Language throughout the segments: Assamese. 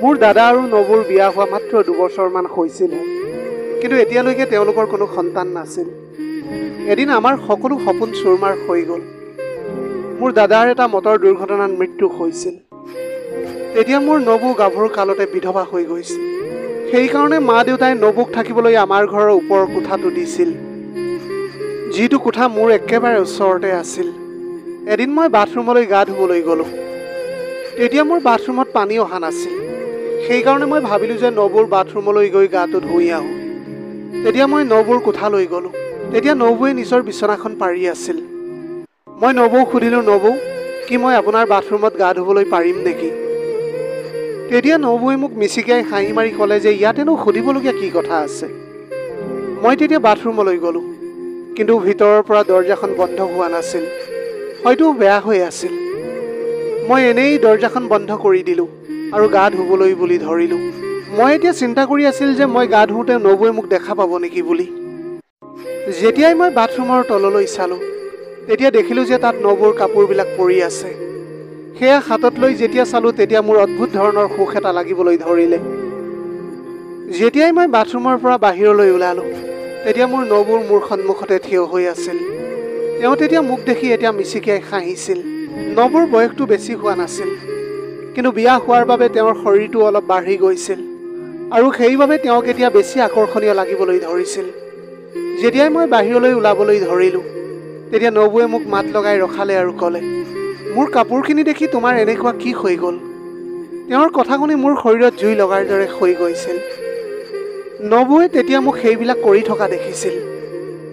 মোৰ দাদা আৰু নবুৰ বিয়া হোৱা মাত্ৰ 2 বছৰমান হৈছিলহে, কিন্তু এতিয়ালৈকে তেওঁলোকৰ কোনো সন্তান নাছিল। এদিন আমাৰ সকলো সপোন চুৰমাৰ হৈ গ'ল। মোৰ দাদাৰ এটা মটৰ দুৰ্ঘটনাত মৃত্যু হৈছিল। তেতিয়া মোৰ নবু গাভৰু কালতে বিধৱা হৈ গৈছিল। সেইকাৰণে মা দেউতাই নবুক থাকিবলৈ আমাৰ ঘৰৰ ওপৰৰ কোঠাটো দিছিল, যিটো কোঠা মোৰ একেবাৰে ওচৰতে আছিল। এদিন মই বাথৰুমলৈ গা ধুবলৈ গ'লোঁ। তেতিয়া মোৰ বাথৰুমত পানী অহা নাছিল। সেইকাৰণে মই ভাবিলোঁ যে নবুৰ বাথৰুমলৈ গৈ গাটো ধুই আহোঁ। তেতিয়া মই নবুৰ কোঠালৈ গ'লোঁ। তেতিয়া নবুৱে নিজৰ বিচনাখন পাৰি আছিল। মই নবুক সুধিলোঁ, নবু, কি মই আপোনাৰ বাথৰুমত গা ধুবলৈ পাৰিম নেকি? তেতিয়া নবুৱে মোক মিচিকিয়াই হাঁহি মাৰি ক'লে যে ইয়াতেনো সুধিবলগীয়া কি কথা আছে। মই তেতিয়া বাথৰুমলৈ গ'লোঁ, কিন্তু ভিতৰৰ পৰা দৰ্জাখন বন্ধ হোৱা নাছিল, হয়তো বেয়া হৈ আছিল। মই এনেই দৰ্জাখন বন্ধ কৰি দিলোঁ আৰু গা ধুবলৈ বুলি ধৰিলোঁ। মই এতিয়া চিন্তা কৰি আছিল যে মই গা ধুওঁতে নবুৱে মোক দেখা পাব নেকি বুলি। যেতিয়াই মই বাথৰুমৰ তললৈ চালোঁ, তেতিয়া দেখিলোঁ যে তাত নবুৰ কাপোৰবিলাক পৰি আছে। সেয়া হাতত লৈ যেতিয়া চালোঁ, তেতিয়া মোৰ অদ্ভুত ধৰণৰ সুখ এটা লাগিবলৈ ধৰিলে। যেতিয়াই মই বাথৰুমৰ পৰা বাহিৰলৈ ওলালোঁ, তেতিয়া মোৰ নবুৰ মোৰ সন্মুখতে থিয় হৈ আছিল। তেওঁ তেতিয়া মোক দেখি এতিয়া মিচিকিয়াই হাঁহিছিল। নবুৰ বয়সটো বেছি হোৱা নাছিল, কিন্তু বিয়া হোৱাৰ বাবে তেওঁৰ শৰীৰটো অলপ বাঢ়ি গৈছিল আৰু সেইবাবে তেওঁক এতিয়া বেছি আকৰ্ষণীয় লাগিবলৈ ধৰিছিল। যেতিয়াই মই বাহিৰলৈ ওলাবলৈ ধৰিলোঁ, তেতিয়া নবুৱে মোক মাত লগাই ৰখালে আৰু ক'লে, মোৰ কাপোৰখিনি দেখি তোমাৰ এনেকুৱা কি হৈ গ'ল? তেওঁৰ কথা শুনি মোৰ শৰীৰত জুই লগাৰ দৰে হৈ গৈছিল। নবুৱে তেতিয়া মোক সেইবিলাক কৰি থকা দেখিছিল।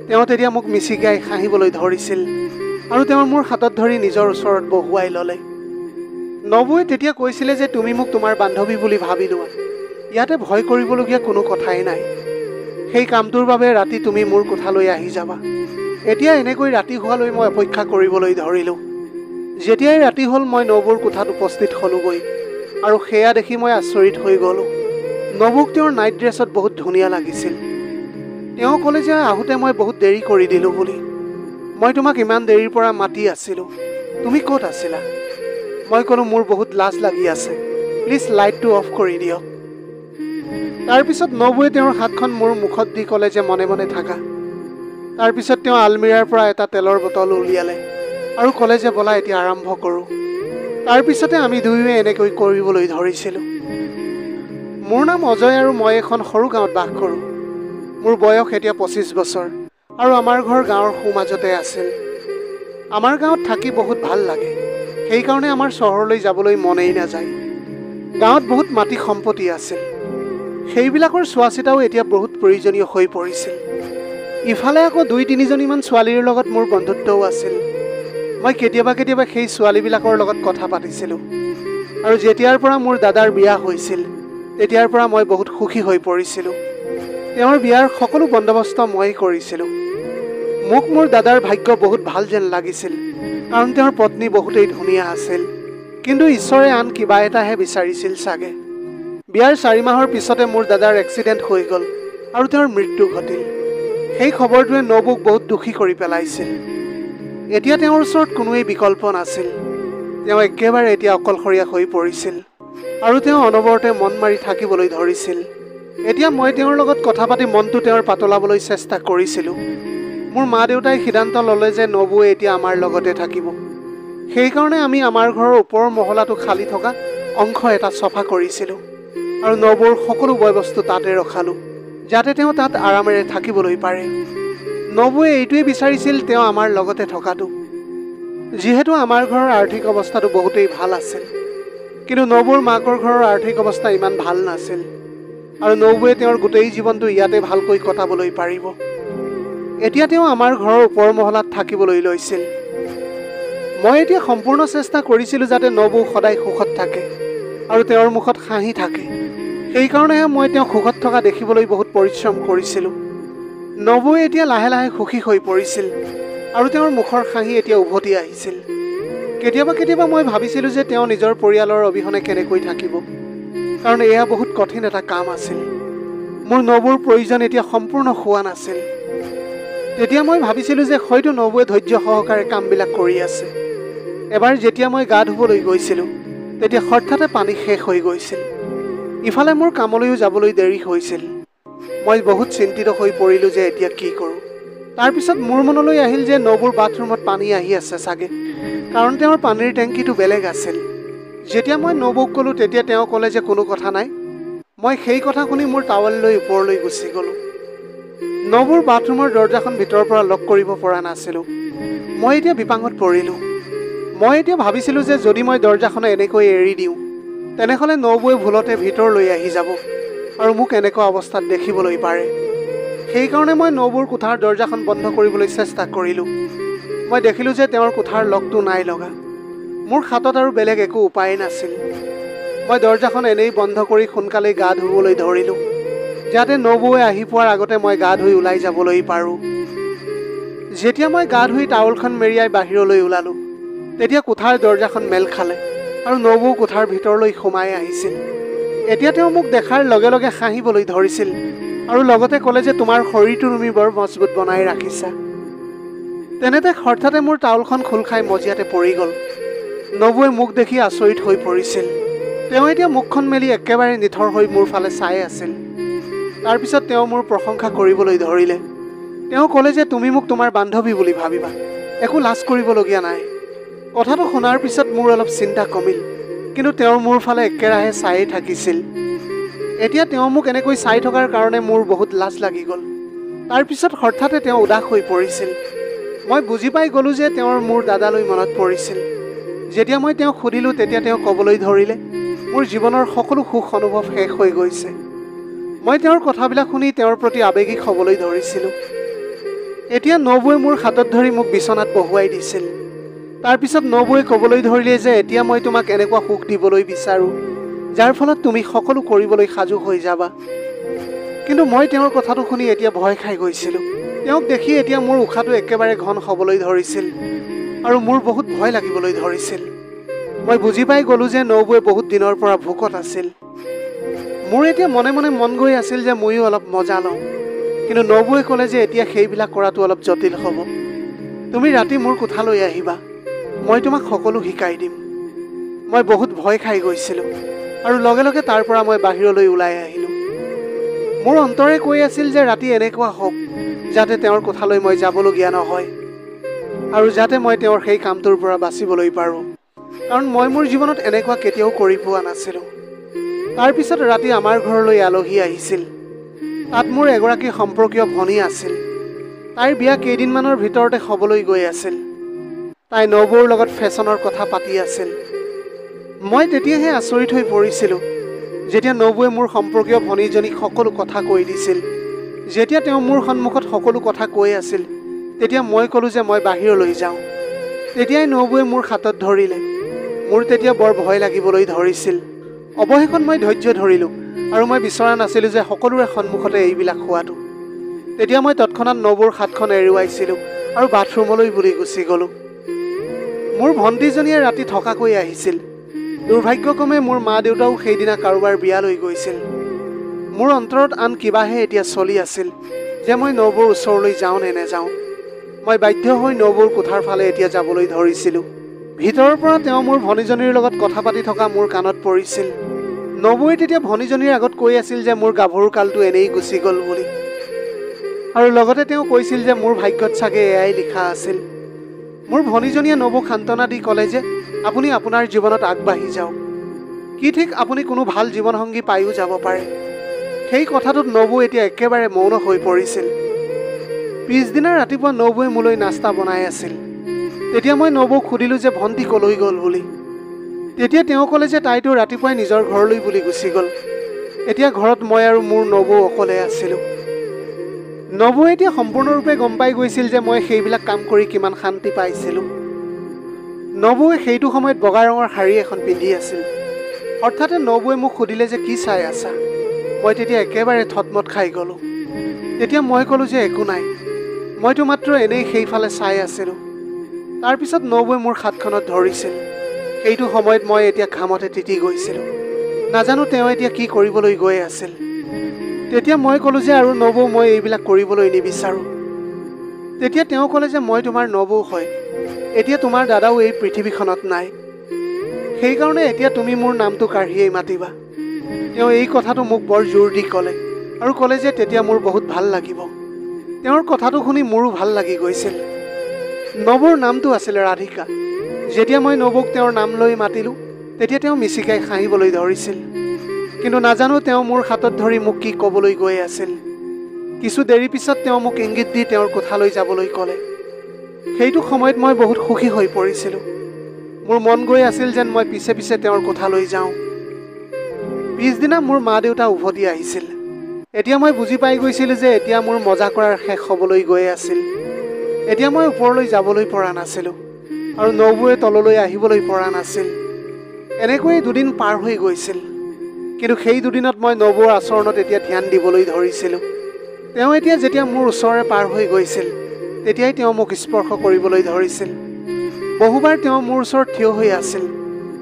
তেওঁ তেতিয়া মোক মিচিকিয়াই হাঁহিবলৈ ধৰিছিল আৰু তেওঁ মোৰ হাতত ধৰি নিজৰ ওচৰত বহুৱাই ল'লে। নবুৱে তেতিয়া কৈছিলে যে তুমি মোক তোমাৰ বান্ধৱী বুলি ভাবি লোৱা, ইয়াতে ভয় কৰিবলগীয়া কোনো কথাই নাই। সেই কামটোৰ বাবে ৰাতি তুমি মোৰ কোঠালৈ আহি যাবা। এতিয়া এনেকৈ ৰাতি হোৱালৈ মই অপেক্ষা কৰিবলৈ ধৰিলোঁ। যেতিয়াই ৰাতি হ'ল, মই নবুৰ কোঠাত উপস্থিত হ'লোগৈ আৰু সেয়া দেখি মই আচৰিত হৈ গ'লোঁ। নবুক তেওঁৰ নাইট ড্ৰেছত বহুত ধুনীয়া লাগিছিল। তেওঁ ক'লে যে আহোঁতে মই বহুত দেৰি কৰি দিলোঁ বুলি। মই তোমাক ইমান দেৰিৰ পৰা মাতি আছিলোঁ, তুমি ক'ত আছিলা? মই ক'লোঁ, মোৰ বহুত লাজ লাগি আছে, প্লিজ লাইটটো অফ কৰি দিয়ক। তাৰপিছত নবুৱে তেওঁৰ হাতখন মোৰ মুখত দি ক'লে যে মনে মনে থাকা। তাৰপিছত তেওঁ আলমিৰাৰ পৰা এটা তেলৰ বটল উলিয়ালে আৰু ক'লে যে ব'লা এতিয়া আৰম্ভ কৰোঁ। তাৰপিছতে আমি দুয়োৱে এনেকৈ কৰিবলৈ ধৰিছিলোঁ। মোৰ নাম অজয় আৰু মই এখন সৰু গাঁৱত বাস কৰোঁ। মোৰ বয়স এতিয়া 25 বছৰ আৰু আমাৰ ঘৰ গাঁৱৰ সোঁমাজতে আছিল। আমাৰ গাঁৱত থাকি বহুত ভাল লাগে, সেইকাৰণে আমাৰ চহৰলৈ যাবলৈ মনেই নাযায়। গাঁৱত বহুত মাটি সম্পত্তি আছিল, সেইবিলাকৰ চোৱা চিতাও এতিয়া বহুত প্ৰয়োজনীয় হৈ পৰিছিল। ইফালে আকৌ 2-3জনীমান ছোৱালীৰ লগত মোৰ বন্ধুত্বও আছিল। মই কেতিয়াবা কেতিয়াবা সেই ছোৱালীবিলাকৰ লগত কথা পাতিছিলোঁ আৰু যেতিয়াৰ পৰা মোৰ দাদাৰ বিয়া হৈছিল, তেতিয়াৰ পৰা মই বহুত সুখী হৈ পৰিছিলোঁ। তেওঁৰ বিয়াৰ সকলো বন্দবস্ত মই কৰিছিলোঁ। মোক মোৰ দাদাৰ ভাগ্য বহুত ভাল যেন লাগিছিল, কাৰণ তেওঁৰ পত্নী বহুতেই ধুনীয়া আছিল। কিন্তু ঈশ্বৰে আন কিবা এটাহে বিচাৰিছিল চাগে। বিয়াৰ 4 মাহৰ পিছতে মোৰ দাদাৰ এক্সিডেণ্ট হৈ গ'ল আৰু তেওঁৰ মৃত্যু ঘটিল। সেই খবৰটোৱে নবুক বহুত দুখী কৰি পেলাইছিল। এতিয়া তেওঁৰ ওচৰত কোনোৱেই বিকল্প নাছিল। তেওঁ একেবাৰে এতিয়া অকলশৰীয়া হৈ পৰিছিল আৰু তেওঁ অনবৰতে মন মাৰি থাকিবলৈ ধৰিছিল। এতিয়া মই তেওঁৰ লগত কথা পাতি মনটো তেওঁৰ পাতলাবলৈ চেষ্টা কৰিছিলোঁ। মোৰ মা দেউতাই সিদ্ধান্ত ল'লে যে নবুৱে এতিয়া আমাৰ লগতে থাকিব। সেইকাৰণে আমি আমাৰ ঘৰৰ ওপৰৰ মহলাটো খালী থকা অংশ এটা চফা কৰিছিলোঁ আৰু নবুৰ সকলো বয়-বস্তু তাতে ৰখালোঁ, যাতে তেওঁ তাত আৰামেৰে থাকিবলৈ পাৰে। নবুৱে এইটোৱে বিচাৰিছিল তেওঁ আমাৰ লগতে থকাটো। যিহেতু আমাৰ ঘৰৰ আৰ্থিক অৱস্থাটো বহুতেই ভাল আছিল, কিন্তু নবুৰ মাকৰ ঘৰৰ আৰ্থিক অৱস্থা ইমান ভাল নাছিল আৰু নবুৱে তেওঁৰ গোটেই জীৱনটো ইয়াতে ভালকৈ কটাবলৈ পাৰিব। এতিয়া তেওঁ আমাৰ ঘৰৰ ওপৰ মহলাত থাকিবলৈ লৈছিল। মই এতিয়া সম্পূৰ্ণ চেষ্টা কৰিছিলোঁ যাতে নবু সদায় সুখত থাকে আৰু তেওঁৰ মুখত হাঁহি থাকে। সেইকাৰণেহে মই তেওঁক সুখত থকা দেখিবলৈ বহুত পৰিশ্ৰম কৰিছিলোঁ। নবুৱে এতিয়া লাহে লাহে সুখী হৈ পৰিছিল আৰু তেওঁৰ মুখৰ হাঁহি এতিয়া উভতি আহিছিল। কেতিয়াবা কেতিয়াবা মই ভাবিছিলোঁ যে তেওঁ নিজৰ পৰিয়ালৰ অবিহনে কেনেকৈ থাকিব, কাৰণ এয়া বহুত কঠিন এটা কাম আছিল। মোৰ নবুৰ প্ৰয়োজন এতিয়া সম্পূৰ্ণ হোৱা নাছিল। তেতিয়া মই ভাবিছিলোঁ যে হয়তো নবুৱে ধৈৰ্য সহকাৰে কামবিলাক কৰি আছে। এবাৰ যেতিয়া মই গা ধুবলৈ গৈছিলোঁ, তেতিয়া হঠাতে পানী শেষ হৈ গৈছিল। ইফালে মোৰ কামলৈও যাবলৈ দেৰি হৈছিল। মই বহুত চিন্তিত হৈ পৰিলোঁ যে এতিয়া কি কৰোঁ। তাৰপিছত মোৰ মনলৈ আহিল যে নবৌৰ বাথৰুমত পানী আহি আছে চাগে, কাৰণ তেওঁৰ পানীৰ টেংকিটো বেলেগ আছিল। যেতিয়া মই নবৌক ক'লোঁ তেতিয়া তেওঁ ক'লে যে কোনো কথা নাই। মই সেই কথা শুনি মোৰ টাৱেল লৈ ওপৰলৈ গুচি গ'লোঁ। নবৌৰ বাথৰুমৰ দৰ্জাখন ভিতৰৰ পৰা লক কৰিব পৰা নাছিলোঁ। মই এতিয়া বিপাঙত পৰিলোঁ। মই এতিয়া ভাবিছিলোঁ যে যদি মই দৰ্জাখন এনেকৈ এৰি দিওঁ তেনেহ'লে নবৌৱে ভুলতে ভিতৰলৈ আহি যাব আৰু মোক এনেকুৱা অৱস্থাত দেখিবলৈ পাৰে। সেইকাৰণে মই নবৌৰ কোঠাৰ দৰ্জাখন বন্ধ কৰিবলৈ চেষ্টা কৰিলোঁ। মই দেখিলোঁ যে তেওঁৰ কোঠাৰ লকটো নাই লগা। মোৰ হাতত আৰু বেলেগ একো উপায় নাছিল। মই দৰ্জাখন এনেই বন্ধ কৰি সোনকালেই গা ধুবলৈ ধৰিলোঁ, যাতে নবৌৱে আহি পোৱাৰ আগতে মই গা ধুই ওলাই যাবলৈ পাৰোঁ। যেতিয়া মই গা ধুই টাৱেলখন মেৰিয়াই বাহিৰলৈ ওলালোঁ তেতিয়া কোঠাৰ দৰ্জাখন মেল খালে আৰু নবৌ কোঠাৰ ভিতৰলৈ সোমাই আহিছিল। এতিয়া তেওঁ মোক দেখাৰ লগে লগে হাঁহিবলৈ ধৰিছিল আৰু লগতে ক'লে যে তোমাৰ শৰীৰটো তুমি বৰ মজবুত বনাই ৰাখিছা। তেনেতে হঠাতে মোৰ টাৱেলখন খোল খাই মজিয়াতে পৰি গ'ল। নবৌৱে মোক দেখি আচৰিত হৈ পৰিছিল। তেওঁ এতিয়া মুখখন মেলি একেবাৰে নিথৰ হৈ মোৰ ফালে চাই আছিল। তাৰপিছত তেওঁ মোৰ প্ৰশংসা কৰিবলৈ ধৰিলে। তেওঁ ক'লে যে তুমি মোক তোমাৰ বান্ধৱী বুলি ভাবিবা, একো লাজ কৰিবলগীয়া নাই। কথাটো শুনাৰ পিছত মোৰ অলপ চিন্তা কমিল, কিন্তু তেওঁ মোৰ ফালে একেৰাহে চায়েই থাকিছিল। এতিয়া তেওঁ মোক এনেকৈ চাই থকাৰ কাৰণে মোৰ বহুত লাজ লাগি গ'ল। তাৰপিছত হঠাতে তেওঁ উদাস হৈ পৰিছিল। মই বুজি পাই গ'লোঁ যে তেওঁৰ মোৰ দাদালৈ মনত পৰিছিল। যেতিয়া মই তেওঁক সুধিলোঁ তেতিয়া তেওঁ ক'বলৈ ধৰিলে মোৰ জীৱনৰ সকলো সুখ অনুভৱ শেষ হৈ গৈছে। মই তেওঁৰ কথাবিলাক শুনি তেওঁৰ প্ৰতি আৱেগিক হ'বলৈ ধৰিছিলোঁ। এতিয়া নবৌৱে মোৰ হাতত ধৰি মোক বিচনাত বহুৱাই দিছিল। তাৰপিছত নবৌৱে ক'বলৈ ধৰিলে যে এতিয়া মই তোমাক এনেকুৱা সুখ দিবলৈ বিচাৰোঁ যাৰ ফলত তুমি সকলো কৰিবলৈ সাজু হৈ যাবা। কিন্তু মই তেওঁৰ কথাটো শুনি এতিয়া ভয় খাই গৈছিলোঁ। তেওঁক দেখি এতিয়া মোৰ উশাহটো একেবাৰে ঘন হ'বলৈ ধৰিছিল আৰু মোৰ বহুত ভয় লাগিবলৈ ধৰিছিল। মই বুজি পাই গ'লোঁ যে নবৌৱে বহুত দিনৰ পৰা ভোকত আছিল। মোৰ এতিয়া মনে মনে মন গৈ আছিল যে ময়ো অলপ মজা লওঁ, কিন্তু নবৌৱে ক'লে যে এতিয়া সেইবিলাক কৰাটো অলপ জটিল হ'ব। তুমি ৰাতি মোৰ কোঠালৈ আহিবা, মই তোমাক সকলো শিকাই দিম। মই বহুত ভয় খাই গৈছিলোঁ আৰু লগে লগে তাৰ পৰা মই বাহিৰলৈ ওলাই আহিলোঁ। মোৰ অন্তৰে কৈ আছিল যে ৰাতি এনেকুৱা হওক যাতে তেওঁৰ কোঠালৈ মই যাবলগীয়া নহয় আৰু যাতে মই তেওঁৰ সেই কামটোৰ পৰা বাচিবলৈ পাৰোঁ, কাৰণ মই মোৰ জীৱনত এনেকুৱা কেতিয়াও কৰি পোৱা নাছিলোঁ। তাৰপিছত ৰাতি আমাৰ ঘৰলৈ আলহী আহিছিল। তাত মোৰ এগৰাকী সম্পৰ্কীয় ভনী আছিল। তাইৰ বিয়া কেইদিনমানৰ ভিতৰতে হ'বলৈ গৈ আছিল। তাই নবৌৰ লগত ফেশ্বনৰ কথা পাতি আছিল। মই তেতিয়াহে আচৰিত হৈ পৰিছিলোঁ যেতিয়া নবৌৱে মোৰ সম্পৰ্কীয় ভনীজনীক সকলো কথা কৈ দিছিল। যেতিয়া তেওঁ মোৰ সন্মুখত সকলো কথা কৈ আছিল তেতিয়া মই ক'লোঁ যে মই বাহিৰলৈ যাওঁ। তেতিয়াই নবৌৱে মোৰ হাতত ধৰিলে। মোৰ তেতিয়া বৰ ভয় লাগিবলৈ ধৰিছিল। অৱশেষত মই ধৈৰ্য ধৰিলোঁ আৰু মই বিচৰা নাছিলোঁ যে সকলোৰে সন্মুখতে এইবিলাক হোৱাটো। তেতিয়া মই তৎক্ষণাত নবৌৰ হাতখন এৰুৱাইছিলোঁ আৰু বাথৰুমলৈ বুলি গুচি গ'লোঁ। মোৰ ভণ্টিজনীয়ে ৰাতি থকাকৈ আহিছিল। দুৰ্ভাগ্যক্ৰমে মোৰ মা দেউতাও সেইদিনা কাৰোবাৰ বিয়ালৈ গৈছিল। মোৰ অন্তৰত আন কিবাহে এতিয়া চলি আছিল যে মই নবৌৰ ওচৰলৈ যাওঁ নে নেযাওঁ। মই বাধ্য হৈ নবৌৰ কোঠাৰ ফালে এতিয়া যাবলৈ ধৰিছিলোঁ। ভিতৰৰ পৰা তেওঁ মোৰ ভনীজনীৰ লগত কথা পাতি থকা মোৰ কাণত পৰিছিল। নবৌৱে তেতিয়া ভনীজনীৰ আগত কৈ আছিল যে মোৰ গাভৰু কালটো এনেই গুচি গ'ল বুলি, আৰু লগতে তেওঁ কৈছিল যে মোৰ ভাগ্যত চাগে এয়াই লিখা আছিল। মোৰ ভনীজনীয়ে নবৌক সান্তনা দি ক'লে যে আপুনি আপোনাৰ জীৱনত আগবাঢ়ি যাওক, কি ঠিক আপুনি কোনো ভাল জীৱনসংগী পায়ো যাব পাৰে। সেই কথাটোত নবৌ এতিয়া একেবাৰে মৌন হৈ পৰিছিল। পিছদিনা ৰাতিপুৱা নবৌৱে মোলৈ নাস্তা বনাই আছিল। তেতিয়া মই নবৌক সুধিলোঁ যে ভণ্টি ক'লৈ গ'ল বুলি। তেতিয়া তেওঁ ক'লে যে তাইতো ৰাতিপুৱাই নিজৰ ঘৰলৈ বুলি গুচি গ'ল। এতিয়া ঘৰত মই আৰু মোৰ নবৌ অকলে আছিলোঁ। নবৌৱে এতিয়া সম্পূৰ্ণৰূপে গম পাই গৈছিল যে মই সেইবিলাক কাম কৰি কিমান শান্তি পাইছিলোঁ। নবৌৱে সেইটো সময়ত বগা ৰঙৰ শাৰী এখন পিন্ধি আছিল। হঠাতে নবৌৱে মোক সুধিলে যে কি চাই আছা। মই তেতিয়া একেবাৰে থতমত খাই গ'লোঁ। তেতিয়া মই ক'লোঁ যে একো নাই, মইতো মাত্ৰ এনেই সেইফালে চাই আছিলোঁ। তাৰপিছত নবৌৱে মোৰ হাতখনত ধৰিছিল। সেইটো সময়ত মই এতিয়া ঘামতে তিতি গৈছিলোঁ। নাজানো তেওঁ এতিয়া কি কৰিবলৈ গৈ আছিল। তেতিয়া মই ক'লোঁ যে আৰু নবৌ মই এইবিলাক কৰিবলৈ নিবিচাৰোঁ। তেতিয়া তেওঁ ক'লে যে মই তোমাৰ নবৌ হয়, এতিয়া তোমাৰ দাদাও এই পৃথিৱীখনত নাই। সেইকাৰণে এতিয়া তুমি মোৰ নামটো কাঢ়িয়েই মাতিবা। তেওঁ এই কথাটো মোক বৰ জোৰ দি ক'লে আৰু ক'লে যে তেতিয়া মোৰ বহুত ভাল লাগিব। তেওঁৰ কথাটো শুনি মোৰো ভাল লাগি গৈছিল। নবৌৰ নামটো আছিলে ৰাধিকা। যেতিয়া মই নবৌক তেওঁৰ নাম লৈ মাতিলোঁ তেতিয়া তেওঁ মিচিকাই হাঁহিবলৈ ধৰিছিল। কিন্তু নাজানো তেওঁ মোৰ হাতত ধৰি মোক কি ক'বলৈ গৈ আছিল। কিছু দেৰি পিছত তেওঁ মোক ইংগিত দি তেওঁৰ কোঠালৈ যাবলৈ ক'লে। সেইটো সময়ত মই বহুত সুখী হৈ পৰিছিলোঁ। মোৰ মন গৈ আছিল যেন মই পিছে পিছে তেওঁৰ কোঠালৈ যাওঁ। পিছদিনা মোৰ মা দেউতা উভতি আহিছিল। এতিয়া মই বুজি পাই গৈছিলোঁ যে এতিয়া মোৰ মজা কৰাৰ শেষ হ'বলৈ গৈ আছিল। এতিয়া মই ওপৰলৈ যাবলৈ পৰা নাছিলোঁ আৰু নবৌৱে তললৈ আহিবলৈ পৰা নাছিল। এনেকৈয়ে দুদিন পাৰ হৈ গৈছিল। কিন্তু সেই দুদিনত মই নবৌৰ আচৰণত এতিয়া ধ্যান দিবলৈ ধৰিছিলোঁ। তেওঁ এতিয়া যেতিয়া মোৰ ওচৰৰে পাৰ হৈ গৈছিল তেতিয়াই তেওঁ মোক স্পৰ্শ কৰিবলৈ ধৰিছিল। বহুবাৰ তেওঁ মোৰ ওচৰত থিয় হৈ আছিল।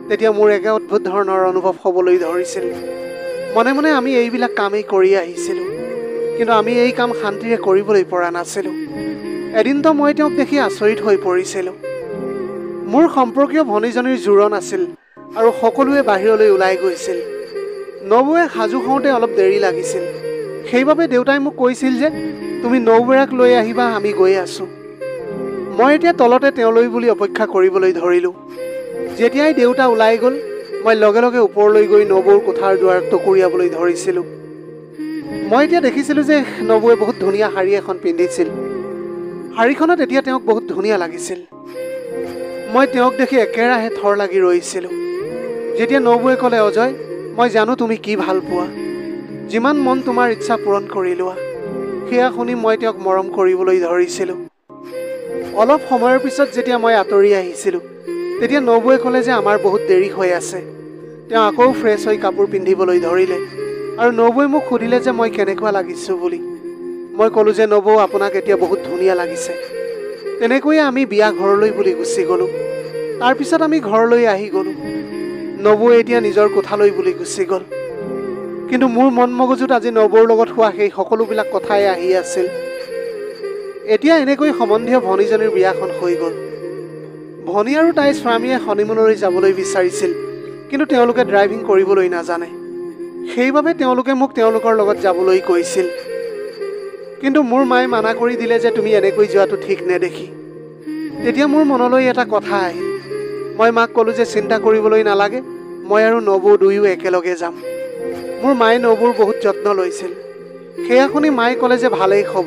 তেতিয়া মোৰ একে অদ্ভুত ধৰণৰ অনুভৱ হ'বলৈ ধৰিছিল। মনে মনে আমি এইবিলাক কামেই কৰি আহিছিলোঁ, কিন্তু আমি এই কাম শান্তিৰে কৰিবলৈ পৰা নাছিলোঁ। এদিনতো মই তেওঁক দেখি আচৰিত হৈ পৰিছিলোঁ। মোৰ সম্পৰ্কীয় ভনীজনীৰ জোৰণ আছিল আৰু সকলোৱে বাহিৰলৈ ওলাই গৈছিল। নবৌৱে সাজু হওঁতে অলপ দেৰি লাগিছিল। সেইবাবে দেউতাই মোক কৈছিল যে তুমি নবৌৱেৰাক লৈ আহিবা, আমি গৈ আছোঁ। মই এতিয়া তলতে তেওঁলৈ বুলি অপেক্ষা কৰিবলৈ ধৰিলোঁ। যেতিয়াই দেউতা ওলাই গ'ল মই লগে লগে ওপৰলৈ গৈ নবৌৰ কোঠাৰ দুৱাৰত টকুৰিয়াবলৈ ধৰিছিলোঁ। মই এতিয়া দেখিছিলোঁ যে নবৌৱে বহুত ধুনীয়া শাৰী এখন পিন্ধিছিল। শাৰীখনত এতিয়া তেওঁক বহুত ধুনীয়া লাগিছিল। মই তেওঁক দেখি একেৰাহে থৰ লাগি ৰৈছিলোঁ। যেতিয়া নবৌৱে ক'লে, অজয়, মই জানো তুমি কি ভাল পোৱা, যিমান মন তোমাৰ ইচ্ছা পূৰণ কৰি লোৱা, সেয়া শুনি মই তেওঁক মৰম কৰিবলৈ ধৰিছিলোঁ। অলপ সময়ৰ পিছত যেতিয়া মই আঁতৰি আহিছিলোঁ তেতিয়া নবৌৱে ক'লে যে আমাৰ বহুত দেৰি হৈ আছে। তেওঁ আকৌ ফ্ৰেছ হৈ কাপোৰ পিন্ধিবলৈ ধৰিলে আৰু নবৌৱে মোক সুধিলে যে মই কেনেকুৱা লাগিছোঁ বুলি। মই ক'লোঁ যে নবৌ, আপোনাক এতিয়া বহুত ধুনীয়া লাগিছে। তেনেকৈয়ে আমি বিয়া ঘৰলৈ বুলি গুচি গ'লোঁ। তাৰপিছত আমি ঘৰলৈ আহি গ'লোঁ। নবৌৱে এতিয়া নিজৰ কোঠালৈ বুলি গুচি গ'ল। কিন্তু মোৰ মন মগজুত আজি নবৌৰ লগত হোৱা সেই সকলোবিলাক কথাই আহি আছিল। এতিয়া এনেকৈ সম্বন্ধীয় ভনীজনীৰ বিয়াখন হৈ গ'ল। ভনী আৰু তাইৰ স্বামীয়ে হনিমুনলৈ যাবলৈ বিচাৰিছিল, কিন্তু তেওঁলোকে ড্ৰাইভিং কৰিবলৈ নাজানে। সেইবাবে তেওঁলোকে মোক তেওঁলোকৰ লগত যাবলৈ কৈছিল। কিন্তু মোৰ মায়ে মানা কৰি দিলে যে তুমি এনেকৈ যোৱাটো ঠিক নেদেখি। তেতিয়া মোৰ মনলৈ এটা কথা আহিল। মই মাক ক'লোঁ যে চিন্তা কৰিবলৈ নালাগে, মই আৰু নবৌ দুয়ো একেলগে যাম। মোৰ মায়ে নবৌৰ বহুত যত্ন লৈছিল। সেয়া শুনি মায়ে ক'লে যে ভালেই হ'ব,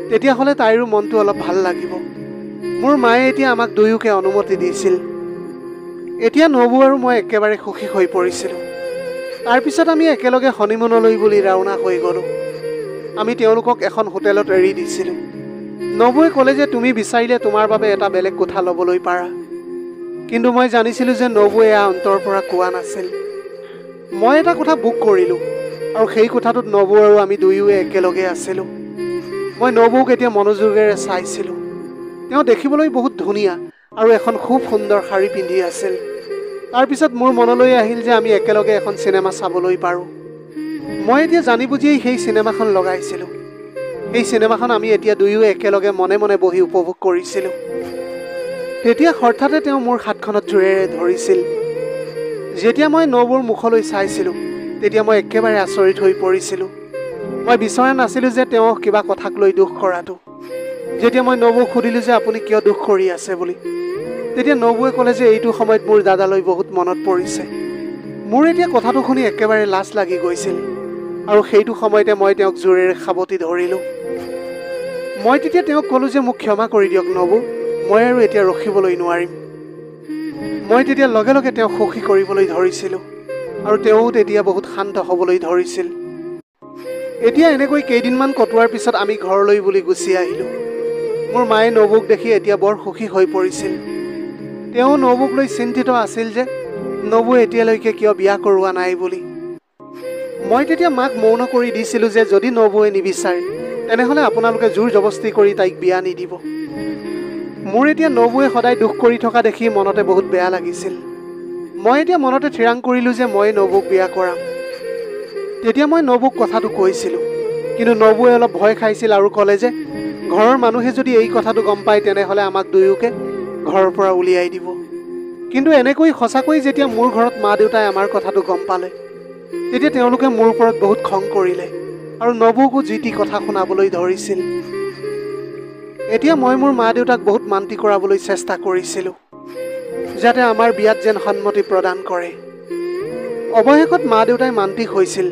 তেতিয়াহ'লে তাইৰো মনটো অলপ ভাল লাগিব। মোৰ মায়ে এতিয়া আমাক দুয়োকে অনুমতি দিছিল। এতিয়া নবৌ আৰু মই একেবাৰে সুখী হৈ পৰিছিলোঁ। তাৰপিছত আমি একেলগে হনিমুনলৈ বুলি ৰাওনা হৈ গ'লোঁ। আমি তেওঁলোকক এখন হোটেলত এৰি দিছিলোঁ। নবৌৱে ক'লে যে তুমি বিচাৰিলে তোমাৰ বাবে এটা বেলেগ কোঠা ল'বলৈ পাৰা। কিন্তু মই জানিছিলোঁ যে নবৌৱে এয়া অন্তৰৰ পৰা কোৱা নাছিল। মই এটা কোঠা বুক কৰিলোঁ আৰু সেই কোঠাটোত নবৌ আৰু আমি দুয়োৱে একেলগে আছিলোঁ। মই নবৌক এতিয়া মনোযোগেৰে চাইছিলোঁ। তেওঁ দেখিবলৈ বহুত ধুনীয়া আৰু এখন খুব সুন্দৰ শাৰী পিন্ধি আছিল। তাৰপিছত মোৰ মনলৈ আহিল যে আমি একেলগে এখন চিনেমা চাবলৈ পাৰোঁ। মই এতিয়া জানি বুজিয়েই সেই চিনেমাখন লগাইছিলোঁ। সেই চিনেমাখন আমি এতিয়া দুয়ো একেলগে মনে মনে বহি উপভোগ কৰিছিলোঁ। তেতিয়া হঠাতে তেওঁ মোৰ হাতখনত জোৰেৰে ধৰিছিল। যেতিয়া মই নবৌৰ মুখলৈ চাইছিলোঁ তেতিয়া মই একেবাৰে আচৰিত হৈ পৰিছিলোঁ। মই বিচৰা নাছিলোঁ যে তেওঁ কিবা কথাক লৈ দুখ কৰাটো। যেতিয়া মই নবৌক সুধিলোঁ যে আপুনি কিয় দুখ কৰি আছে বুলি, তেতিয়া নবৌৱে ক'লে যে এইটো সময়ত মোৰ দাদালৈ বহুত মনত পৰিছে। মোৰ এতিয়া কথাটো শুনি একেবাৰে লাজ লাগি গৈছিল আৰু সেইটো সময়তে মই তেওঁক জোৰেৰে সাবটি ধৰিলোঁ। মই তেতিয়া তেওঁক ক'লোঁ যে মোক ক্ষমা কৰি দিয়ক নবৌ, মই আৰু এতিয়া ৰখিবলৈ নোৱাৰিম। মই তেতিয়া লগে লগে তেওঁক সুখী কৰিবলৈ ধৰিছিলোঁ আৰু তেওঁ তেতিয়া বহুত শান্ত হ'বলৈ ধৰিছিল। এতিয়া এনেকৈ কেইদিনমান কটোৱাৰ পিছত আমি ঘৰলৈ বুলি গুচি আহিলোঁ। মোৰ মায়ে নবৌক দেখি এতিয়া বৰ সুখী হৈ পৰিছিল। তেওঁ নবৌক লৈ চিন্তিত আছিল যে নবৌৱে এতিয়ালৈকে কিয় বিয়া কৰোৱা নাই বুলি। মই তেতিয়া মাক মৌন কৰি দিছিলোঁ যে যদি নবৌৱে নিবিচাৰে তেনেহ'লে আপোনালোকে জোৰ জবস্তি কৰি তাইক বিয়া নিদিব। মোৰ এতিয়া নবৌৱে সদায় দুখ কৰি থকা দেখি মনতে বহুত বেয়া লাগিছিল। মই এতিয়া মনতে থিৰাং কৰিলোঁ যে মই নবৌক বিয়া কৰাম। তেতিয়া মই নবৌক কথাটো কৈছিলোঁ, কিন্তু নবৌৱে অলপ ভয় খাইছিল আৰু ক'লে যে ঘৰৰ মানুহে যদি এই কথাটো গম পায় তেনেহ'লে আমাক দুয়োকে ঘৰৰ পৰা উলিয়াই দিব। কিন্তু এনেকৈ সঁচাকৈ যেতিয়া মোৰ ঘৰত মা দেউতাই আমাৰ কথাটো গম পালে, তেতিয়া তেওঁলোকে মোৰ ওপৰত বহুত খং কৰিলে আৰু নবৌকো যি টি কথা শুনাবলৈ ধৰিছিল। এতিয়া মই মোৰ মা দেউতাক বহুত মান্তি কৰাবলৈ চেষ্টা কৰিছিলোঁ, যাতে আমাৰ বিয়াত যেন সন্মতি প্ৰদান কৰে। অৱশেষত মা দেউতাই মান্তি হৈছিল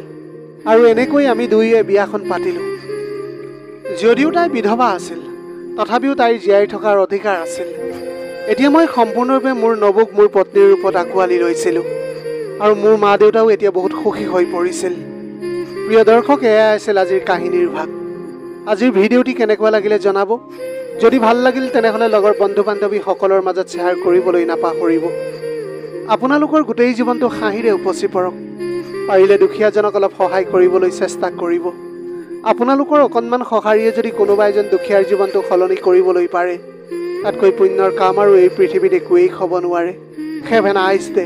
আৰু এনেকৈ আমি দুয়োৱে বিয়াখন পাতিলোঁ। যদিও তাই বিধৱা আছিল, তথাপিও তাইৰ জীয়াই থকাৰ অধিকাৰ আছিল। এতিয়া মই সম্পূৰ্ণৰূপে মোৰ নবৌক মোৰ পত্নীৰ ৰূপত আঁকোৱালি লৈছিলোঁ আৰু মোৰ মা দেউতাও এতিয়া বহুত সুখী হৈ পৰিছিল। প্ৰিয় দৰ্শক, এয়াই আছিল আজিৰ কাহিনীৰ ভাগ। আজিৰ ভিডিঅ'টি কেনেকুৱা লাগিলে জনাব। যদি ভাল লাগিল তেনেহ'লে লগৰ বন্ধু বান্ধৱীসকলৰ মাজত শ্বেয়াৰ কৰিবলৈ নাপাহৰিব। আপোনালোকৰ গোটেই জীৱনটো হাঁহিৰে উপচি পৰক। পাৰিলে দুখীয়াজনক অলপ সহায় কৰিবলৈ চেষ্টা কৰিব। আপোনালোকৰ অকণমান সঁহাৰিয়ে যদি কোনোবা এজন দুখীয়াৰ জীৱনটো সলনি কৰিবলৈ পাৰে, তাতকৈ পুণ্যৰ কাম আৰু এই পৃথিৱীত একোৱেই হ'ব নোৱাৰে। Have a nice day.